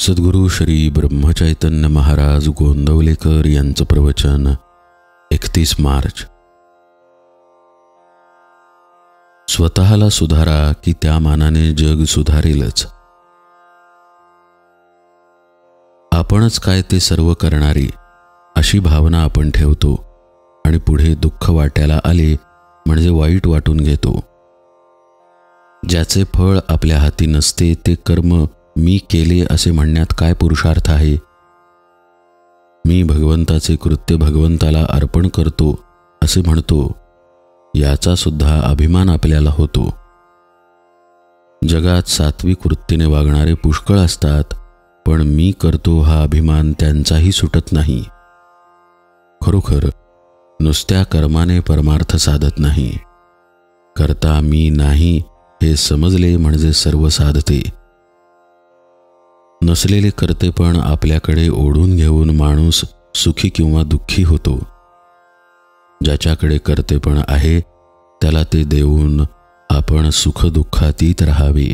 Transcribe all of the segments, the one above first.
सद्गुरू श्री ब्रह्मचैतन्य महाराज गोंदवलेकर यांचं प्रवचन 31 मार्च। स्वतःला सुधारा की त्या मानाने जग सुधारेलच। आपणच काय ते सर्व करणारी अशी भावना आपण ठेवतो आणि पुढे दुःख वाट्याला आले म्हणजे वाईट वाटून घेतो। ज्याचे फळ आपल्या हाती नसते ते कर्म मी केले असे म्हणण्यात काय पुरुषार्थ आहे। मी भगवंताचे कृत्य भगवंताला अर्पण करतो असे म्हणतो, याचा सुद्धा अभिमान आपल्याला होतो। जगात सात्विक वृत्तीने वागणारे पुष्कळ असतात, पण मी करतो हा अभिमान त्यांचाही सुटत नाही। खरोखर नुसत्या कर्माने परमार्थ साधत नाही, करता मी नाही हे समजले म्हणजे सर्व साधते। नसलेले कर्तेपण आपल्याकडे ओढून घेऊन माणूस सुखी किंवा दुःखी होतो। ज्याच्याकडे कर्तेपण आहे त्याला ते देऊन आपण सुखदुःखातीत राहावे।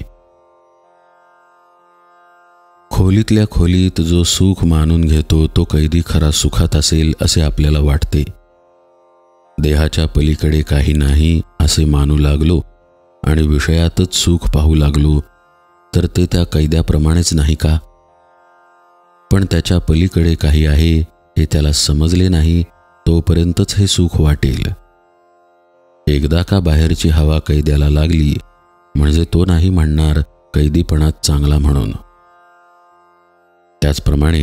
खोलीतल्या खोलीत जो सुख मानून घेतो तो कैदी खरा सुखात असेल असे आपल्याला वाटते। देहाच्या पलीकडे काही नाही असे मानू लागलो आणि विषयातच सुख पाहू लागलो तर ते त्या कैद्याप्रमाणेच नाही का? पण त्याच्या पलीकडे काही आहे हे त्याला समजले नाही तोपर्यंतच हे सुख वाटेल। एकदा का बाहेरची हवा कैद्याला लागली म्हणजे तो नाही म्हणणार कैदीपणात चांगला म्हणून। त्याचप्रमाणे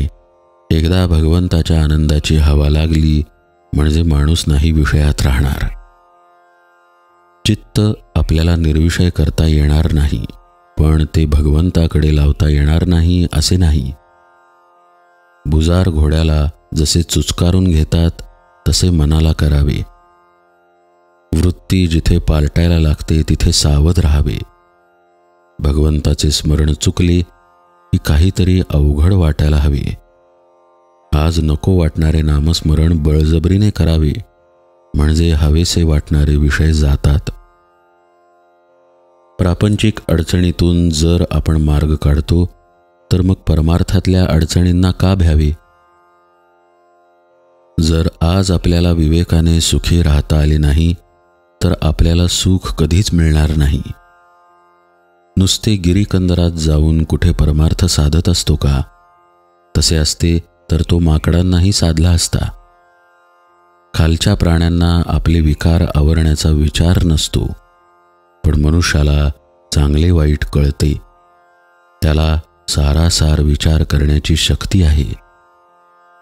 एकदा भगवंताच्या आनंदाची हवा लागली म्हणजे माणूस नाही विषयात राहणार। चित्त आपल्याला निर्विषय करता येणार नाही, पण ते भगवंताकडे लावता येणार नाही असे नाही। बुजार घोड्याला जसे चुचकारून घेतात तसे मनाला करावे। वृत्ती जिथे पालटायला लागते तिथे सावध राहावे। भगवंताचे स्मरण चुकले की काहीतरी अवघड वाटायला हवे। आज नको वाटणारे नामस्मरण बळजबरीने करावे म्हणजे हवेसे वाटणारे विषय जातात। प्रापंचिक अडचणीतून जर आपण मार्ग काढतो तर मग परमार्थातल्या अडचणींना का भ्यावे? जर आज आपल्याला विवेकाने सुखी राहता आले नाही तर आपल्याला सुख कधीच मिळणार नाही। नुसते गिरीकंदरात जाऊन कुठे परमार्थ साधत असतो का? तसे असते तर तो माकडांनाही साधला असता। खालच्या प्राण्यांना आपले विकार आवरण्याचा विचार नसतो, पण मनुष्याला चांगले वाईट कळते। त्याला सारासार विचार करण्याची शक्ती आहे।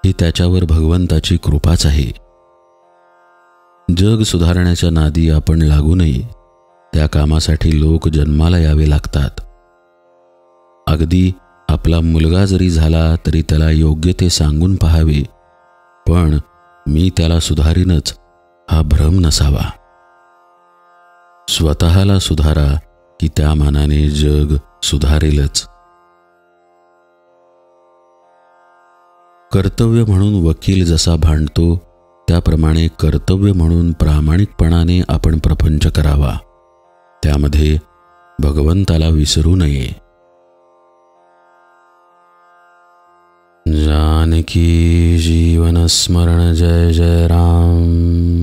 ही त्याच्यावर भगवंताची कृपाच आहे। जग सुधारण्याच्या नादी आपण लागू नये, त्या कामासाठी लोक जन्माला यावे लागतात। अगदी आपला मुलगा जरी झाला तरी त्याला योग्य ते सांगून पाहावे, पण मी त्याला सुधारीनच हा भ्रम नसावा। स्वतःला सुधारा की त्या मानाने जग सुधारेलच। कर्तव्य म्हणून वकील जसा भांडतो त्याप्रमाणे कर्तव्य म्हणून प्रामाणिकपणाने आपण प्रपंच करावा। त्यामध्ये भगवंताला विसरू नये। जानकी जीवन स्मरण जय जय राम।